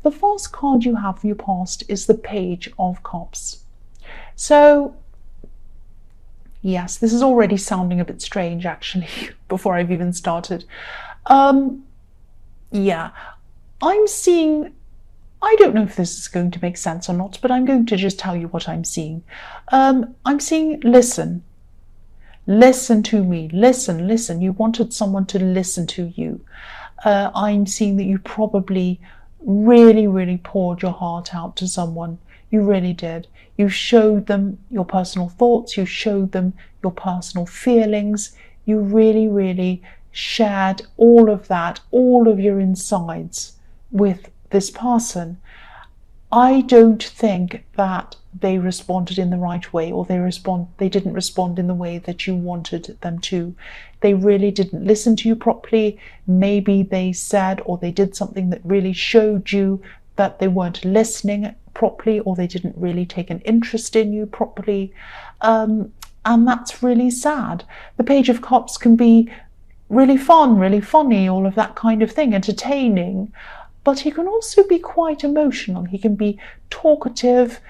The first card you have for your past is the Page of Cups. So yes, this is already sounding a bit strange actually before I've even started. Yeah, I'm seeing, I don't know if this is going to make sense or not, but I'm going to just tell you what I'm seeing. I'm seeing listen. Listen to me. Listen, listen. You wanted someone to listen to you. I'm seeing that you probably really poured your heart out to someone. You really did. You showed them your personal thoughts. You showed them your personal feelings. You really shared all of that, all of your insides with this person. I don't think that they responded in the right way, or they didn't respond in the way that you wanted them to. They really didn't listen to you properly. Maybe they said or they did something that really showed you that they weren't listening properly, or they didn't really take an interest in you properly. And that's really sad. The Page of Cups can be really fun, really funny, all of that kind of thing, entertaining. But he can also be quite emotional. He can be talkative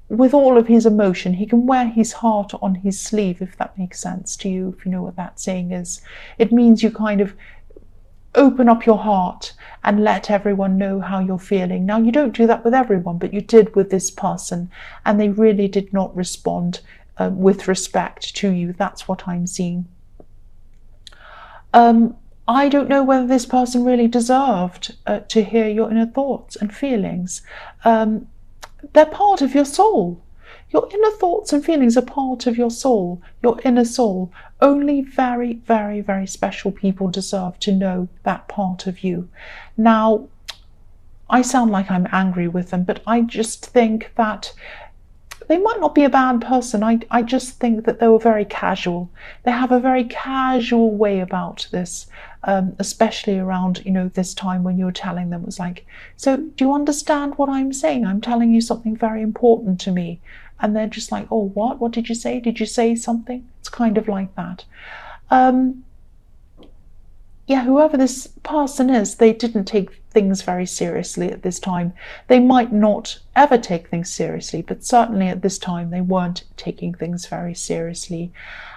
with all of his emotion. He can wear his heart on his sleeve, if that makes sense to you, if you know what that saying is. It means you kind of open up your heart and let everyone know how you're feeling. Now, you don't do that with everyone, but you did with this person, and they really did not respond with respect to you. That's what I'm seeing. I don't know whether this person really deserved to hear your inner thoughts and feelings. They're part of your soul. Your inner thoughts and feelings are part of your soul, your inner soul. Only very special people deserve to know that part of you. Now, I sound like I'm angry with them, but I just think that they might not be a bad person. I just think that they were very casual. They have a very casual way about this, especially around, this time when you were telling them. It was like, so do you understand what I'm saying? I'm telling you something very important to me. And they're just like, oh, what? What did you say? Did you say something? It's kind of like that. Yeah, whoever this person is, they didn't take things very seriously at this time. They might not ever take things seriously, but certainly at this time they weren't taking things very seriously.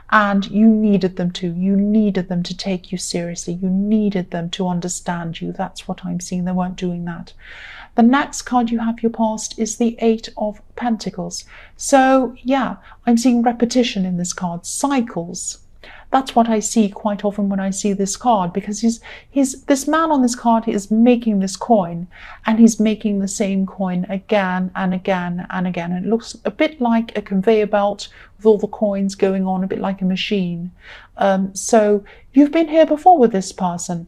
And you needed them to. You needed them to take you seriously. You needed them to understand you. That's what I'm seeing. They weren't doing that. The next card you have your past is the Eight of Pentacles. So yeah, I'm seeing repetition in this card, cycles. That's what I see quite often when I see this card, because this man on this card is making this coin, and he's making the same coin again and again and again. And it looks a bit like a conveyor belt with all the coins going on, a bit like a machine. So you've been here before with this person.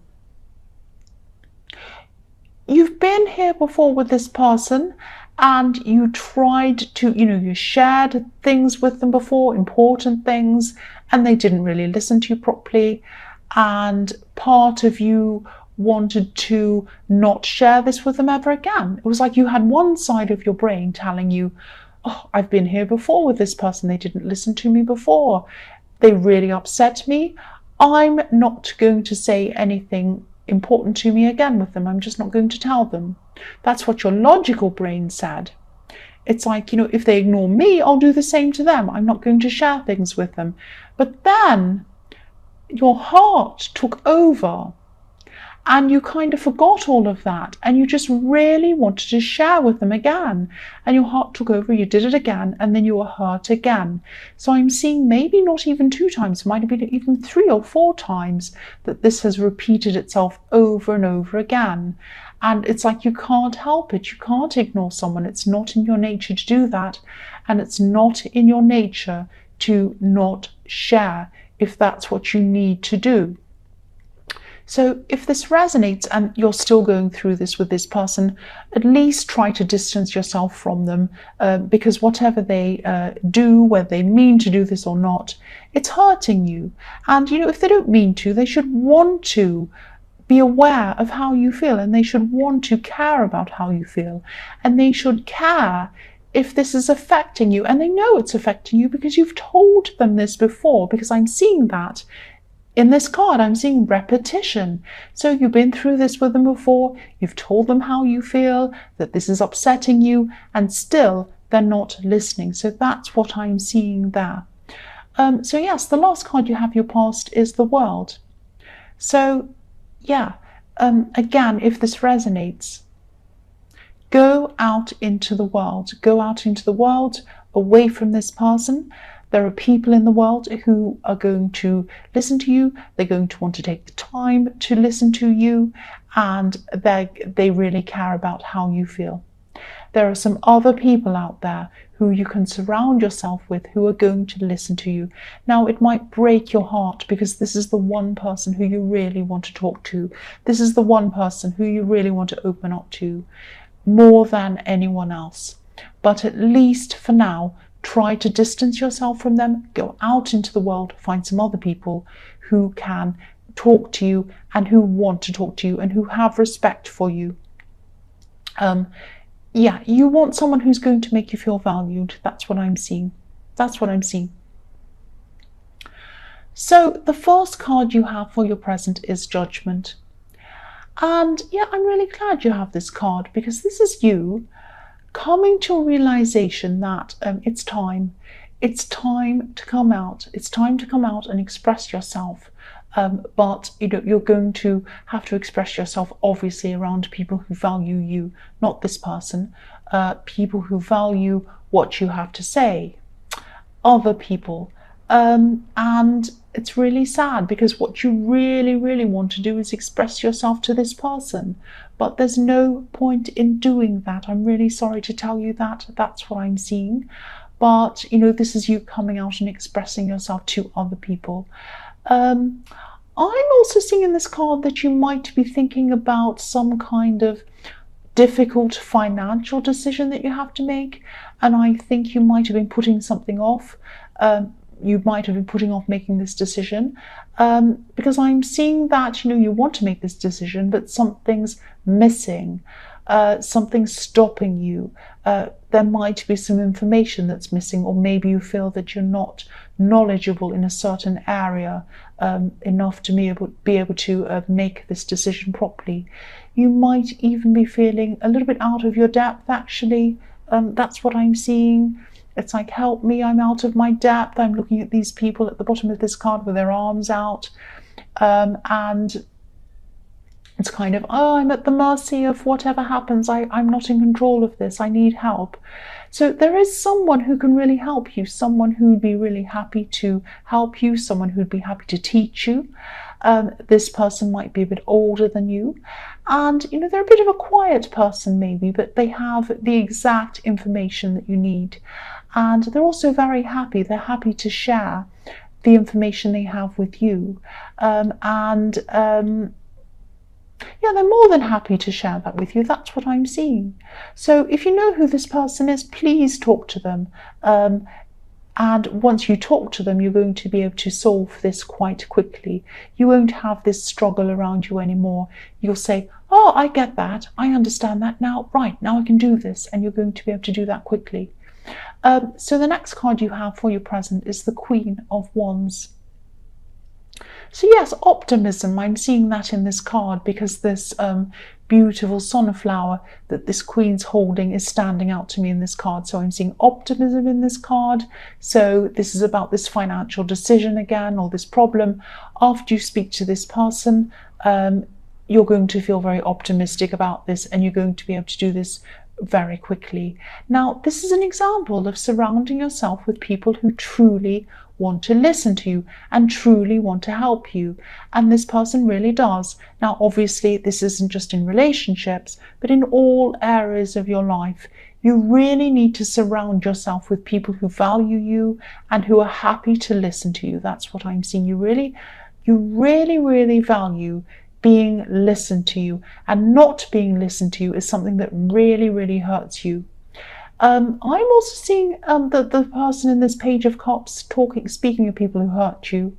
You've been here before with this person, and you tried to, you shared things with them before, important things, and they didn't really listen to you properly. And part of you wanted to not share this with them ever again. It was like you had one side of your brain telling you, oh, I've been here before with this person. They didn't listen to me before. They really upset me. I'm not going to say anything important to me again with them. I'm just not going to tell them. That's what your logical brain said. It's like, if they ignore me, I'll do the same to them. I'm not going to share things with them. But then your heart took over, and you kind of forgot all of that, and you just really wanted to share with them again, and your heart took over. You did it again, and then you were hurt again. So I'm seeing maybe not even 2 times, it might have been even 3 or 4 times that this has repeated itself over and over again. And it's like you can't help it. You can't ignore someone. It's not in your nature to do that, and it's not in your nature to not share if that's what you need to do. So if this resonates and you're still going through this with this person, at least try to distance yourself from them, because whatever they do, whether they mean to do this or not, it's hurting you. And if they don't mean to, they should want to be aware of how you feel, and they should want to care about how you feel, and they should care if this is affecting you, and they know it's affecting you because you've told them this before, because I'm seeing that In this card, I'm seeing repetition. So you've been through this with them before, you've told them how you feel, that this is upsetting you, and still they're not listening. So that's what I'm seeing there. So yes, the last card you have, your past, is the World. So yeah, again, if this resonates, go out into the world. Go out into the world, away from this person. There are people in the world who are going to listen to you. They're going to want to take the time to listen to you, and they really care about how you feel. There are some other people out there who you can surround yourself with who are going to listen to you. Now, it might break your heart because this is the one person who you really want to talk to. This is the one person who you really want to open up to more than anyone else. But at least for now, try to distance yourself from them, go out into the world, find some other people who can talk to you and who want to talk to you and who have respect for you. Yeah, you want someone who's going to make you feel valued. That's what I'm seeing. That's what I'm seeing. So the first card you have for your present is Judgment. And yeah, I'm really glad you have this card because this is you coming to a realization that it's time to come out. It's time to come out and express yourself. But you're going to have to express yourself obviously around people who value you, not this person, people who value what you have to say, other people. And it's really sad because what you really, really want to do is express yourself to this person. But there's no point in doing that. I'm really sorry to tell you that. That's what I'm seeing. But, this is you coming out and expressing yourself to other people. I'm also seeing in this card that you might be thinking about some kind of difficult financial decision that you have to make. And I think you might have been putting something off. You might have been putting off making this decision because I'm seeing that, you want to make this decision, but something's missing, something's stopping you. There might be some information that's missing, or maybe you feel that you're not knowledgeable in a certain area enough to be able to make this decision properly. You might even be feeling a little bit out of your depth, actually. That's what I'm seeing. It's like, help me, I'm out of my depth. I'm looking at these people at the bottom of this card with their arms out. And it's kind of, I'm at the mercy of whatever happens. I'm not in control of this. I need help. So there is someone who can really help you, someone who'd be really happy to help you, someone who'd be happy to teach you. This person might be a bit older than you. And, they're a bit of a quiet person maybe, but they have the exact information that you need. And they're also very happy. They're happy to share the information they have with you. Yeah, they're more than happy to share that with you. That's what I'm seeing. So if you know who this person is, please talk to them. And once you talk to them, you're going to be able to solve this quite quickly. You won't have this struggle around you anymore. You'll say, oh, I get that. I understand that now. Right, now I can do this. And you're going to be able to do that quickly. So the next card you have for your present is the Queen of Wands. So yes, optimism, I'm seeing that in this card because this beautiful sunflower that this Queen's holding is standing out to me in this card. So I'm seeing optimism in this card. So this is about this financial decision again, or this problem. After you speak to this person, you're going to feel very optimistic about this and you're going to be able to do this very quickly. Now, this is an example of surrounding yourself with people who truly want to listen to you and truly want to help you. And this person really does. Now, obviously, this isn't just in relationships, but in all areas of your life. You really need to surround yourself with people who value you and who are happy to listen to you. That's what I'm seeing. You really, really value being listened to you, and not being listened to you is something that really, really hurts you. I'm also seeing the person in this Page of Cups speaking of people who hurt you.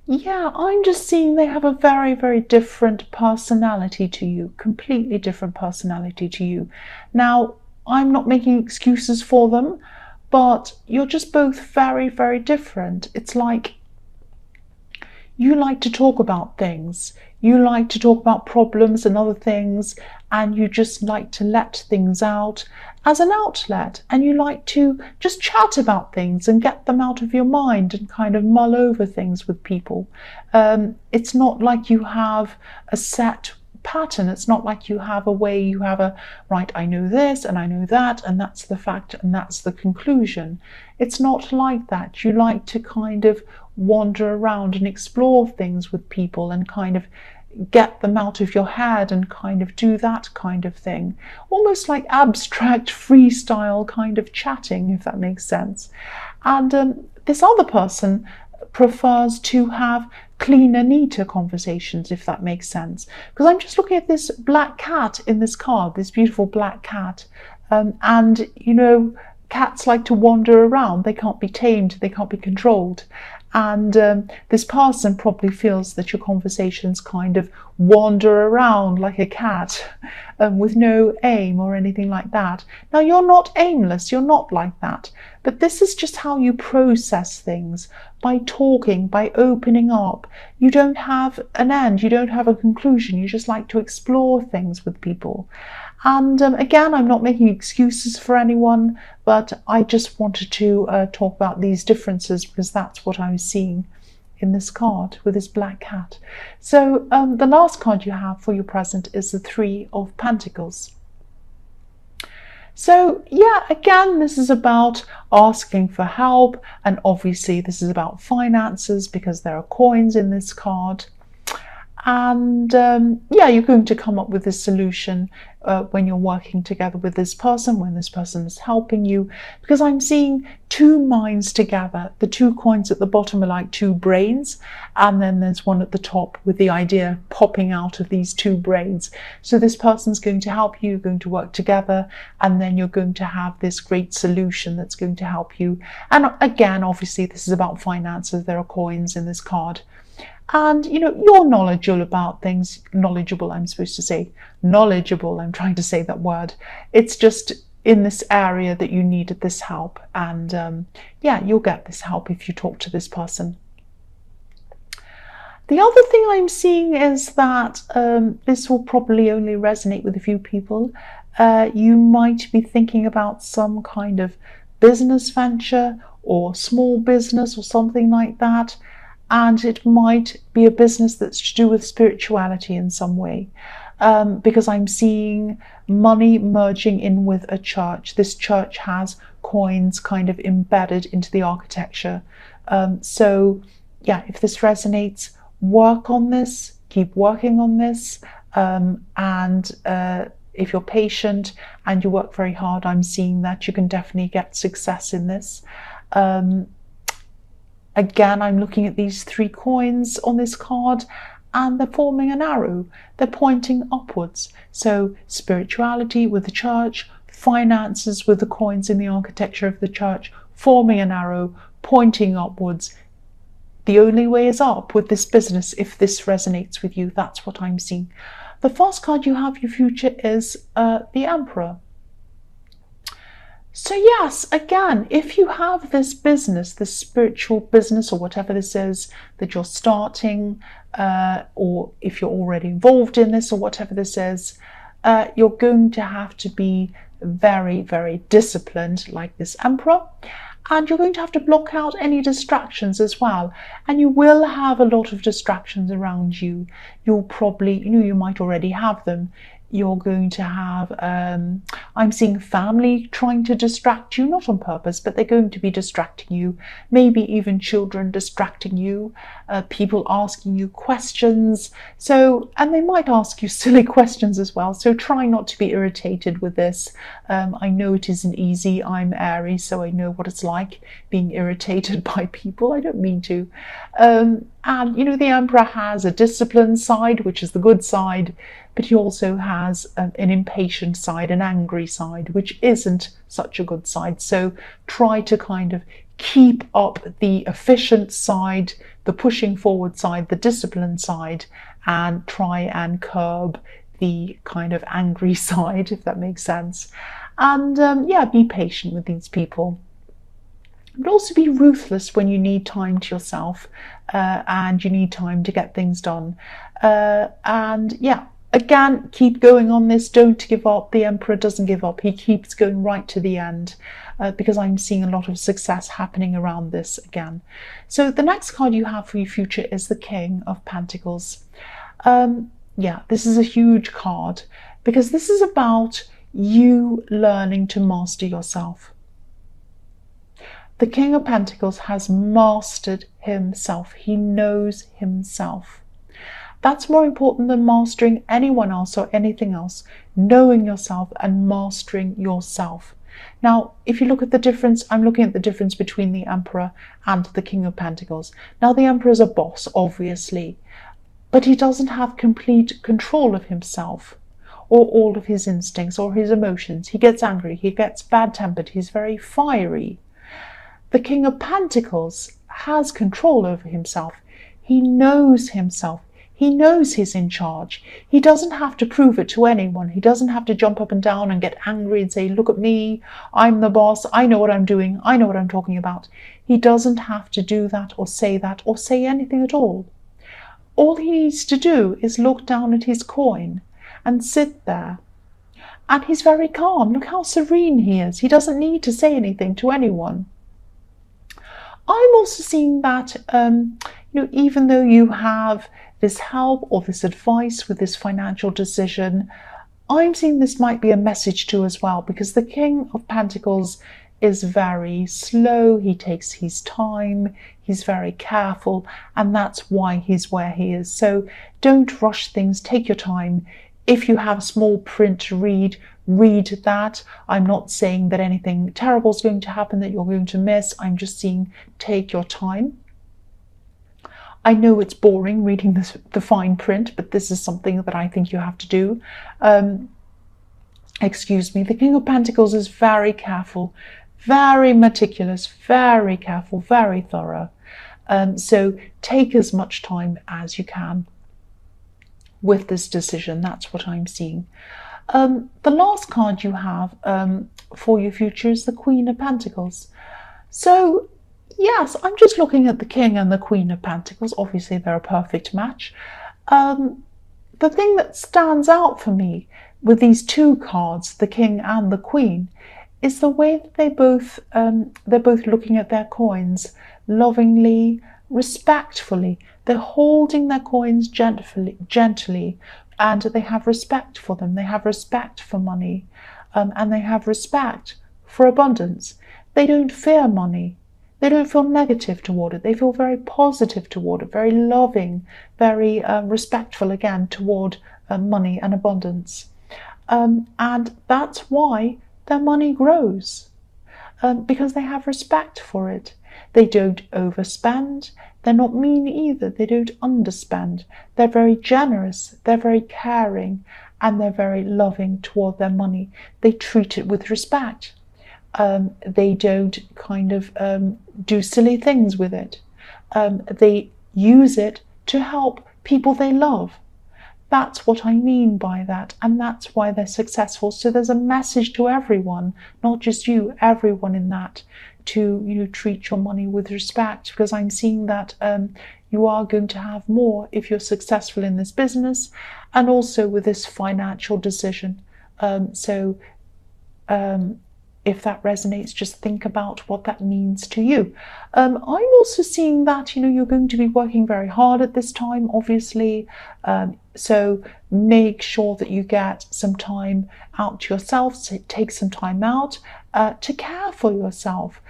Yeah, I'm just seeing they have a very, very different personality to you, completely different personality to you. Now, I'm not making excuses for them, but you're just both very, very different. It's like you like to talk about things. You like to talk about problems and other things, and you just like to let things out as an outlet, and you like to just chat about things and get them out of your mind and kind of mull over things with people. It's not like you have a set pattern. It's not like you have a way, you have a, right, I know this and I know that, and that's the fact and that's the conclusion. It's not like that. You like to kind of wander around and explore things with people and kind of get them out of your head and kind of do that kind of thing. Almost like abstract freestyle kind of chatting, if that makes sense. And this other person prefers to have cleaner, neater conversations, if that makes sense. Because I'm just looking at this black cat in this card, this beautiful black cat. And, you know, cats like to wander around. They can't be tamed. They can't be controlled. And this person probably feels that your conversations kind of wander around like a cat with no aim or anything like that. Now, you're not aimless, you're not like that, but this is just how you process things, by talking, by opening up. You don't have an end, you don't have a conclusion, you just like to explore things with people. And again, I'm not making excuses for anyone, but I just wanted to talk about these differences because that's what I'm seeing in this card with this black cat. So the last card you have for your present is the Three of Pentacles. So yeah, again, this is about asking for help, and obviously this is about finances because there are coins in this card. And yeah, you're going to come up with a solution when you're working together with this person, when this person is helping you, because I'm seeing two minds together. The two coins at the bottom are like two brains, and then there's one at the top with the idea popping out of these two brains. So this person's going to help you, you're going to work together, and then you're going to have this great solution that's going to help you. And again, obviously this is about finances. There are coins in this card. And, you know, you're knowledgeable about things. Knowledgeable, I'm supposed to say. Knowledgeable, I'm trying to say that word. It's just in this area that you needed this help. And yeah, you'll get this help if you talk to this person. The other thing I'm seeing is that this will probably only resonate with a few people. You might be thinking about some kind of business venture or small business or something like that. And it might be a business that's to do with spirituality in some way, because I'm seeing money merging in with a church. This church has coins kind of embedded into the architecture. So yeah, if this resonates, work on this, keep working on this, and if you're patient and you work very hard, I'm seeing that you can definitely get success in this. Again, I'm looking at these three coins on this card, and they're forming an arrow. They're pointing upwards. So spirituality with the church, finances with the coins in the architecture of the church, forming an arrow, pointing upwards. The only way is up with this business if this resonates with you. That's what I'm seeing. The first card you have, your future, is the Emperor. So yes, again, if you have this business, this spiritual business or whatever this is that you're starting, or if you're already involved in this or whatever this is, you're going to have to be very, very disciplined like this Emperor. And you're going to have to block out any distractions as well. And you will have a lot of distractions around you. You'll probably, you might already have them. You're going to have, I'm seeing family trying to distract you, not on purpose, but they're going to be distracting you. Maybe even children distracting you, people asking you questions. So, and they might ask you silly questions as well. So try not to be irritated with this. I know it isn't easy. I'm Aries, so I know what it's like being irritated by people. I don't mean to. And, the Emperor has a disciplined side, which is the good side, but he also has an impatient side, an angry side, which isn't such a good side. So try to kind of keep up the efficient side, the pushing forward side, the disciplined side, and try and curb the kind of angry side, if that makes sense. And yeah, be patient with these people. but also be ruthless when you need time to yourself and you need time to get things done. And yeah, again, keep going on this. Don't give up. The Emperor doesn't give up. He keeps going right to the end because I'm seeing a lot of success happening around this again. So the next card you have for your future is the King of Pentacles. Yeah, this is a huge card because this is about you learning to master yourself. The King of Pentacles has mastered himself. He knows himself. That's more important than mastering anyone else or anything else. Knowing yourself and mastering yourself. Now, if you look at the difference, I'm looking at the difference between the Emperor and the King of Pentacles. Now, the Emperor is a boss, obviously, but he doesn't have complete control of himself or all of his instincts or his emotions. He gets angry, he gets bad-tempered, he's very fiery. The King of Pentacles has control over himself. He knows himself. He knows he's in charge. He doesn't have to prove it to anyone. He doesn't have to jump up and down and get angry and say, look at me, I'm the boss, I know what I'm doing, I know what I'm talking about. He doesn't have to do that or say anything at all. All he needs to do is look down at his coin and sit there. And he's very calm. Look how serene he is. He doesn't need to say anything to anyone. I'm also seeing that, even though you have this help or this advice with this financial decision, I'm seeing this might be a message too as well, because the King of Pentacles is very slow. He takes his time. He's very careful, and that's why he's where he is. So don't rush things. Take your time. If you have a small print to read that. I'm not saying that anything terrible is going to happen that you're going to miss. I'm just saying take your time. I know it's boring reading the fine print, but this is something that I think you have to do. Excuse me. The King of Pentacles is very careful, very meticulous, very careful, very thorough. So take as much time as you can with this decision. That's what I'm seeing. The last card you have for your future is the Queen of Pentacles. So, yes, I'm just looking at the King and the Queen of Pentacles. Obviously, they're a perfect match. The thing that stands out for me with these two cards, the King and the Queen, is the way that they're both looking at their coins lovingly, respectfully. They're holding their coins gently, and they have respect for them. They have respect for money, and they have respect for abundance. They don't fear money. They don't feel negative toward it. They feel very positive toward it, very loving, very respectful again toward money and abundance. And that's why their money grows, because they have respect for it. They don't overspend. They're not mean either. They don't underspend. They're very generous. They're very caring, and they're very loving toward their money. They treat it with respect. They don't kind of do silly things with it. They use it to help people they love. That's what I mean by that, and that's why they're successful. So there's a message to everyone, not just you, everyone in that, to treat your money with respect, because I'm seeing that you are going to have more if you're successful in this business and also with this financial decision. If that resonates, just think about what that means to you. I'm also seeing that you're going to be working very hard at this time, obviously. So make sure that you get some time out to yourself. So take some time out to care for yourself.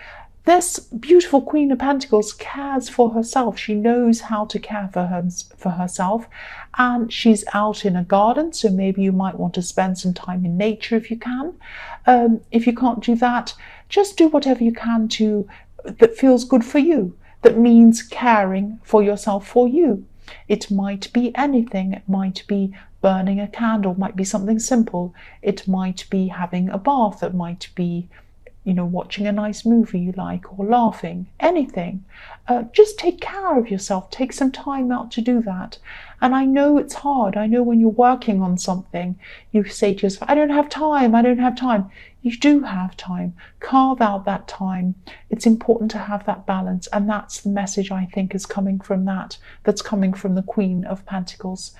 This beautiful Queen of Pentacles cares for herself. She knows how to care for herself, and she's out in a garden, so maybe you might want to spend some time in nature if you can. If you can't do that, just do whatever you can that feels good for you, that means caring for yourself for you. It might be anything. It might be burning a candle, it might be something simple. It might be having a bath, it might be watching a nice movie you like, or laughing, anything. Just take care of yourself. Take some time out to do that. And I know it's hard. I know when you're working on something, you say to yourself, I don't have time, I don't have time. You do have time. Carve out that time. It's important to have that balance. And that's the message I think is coming from that. That's coming from the Queen of Pentacles.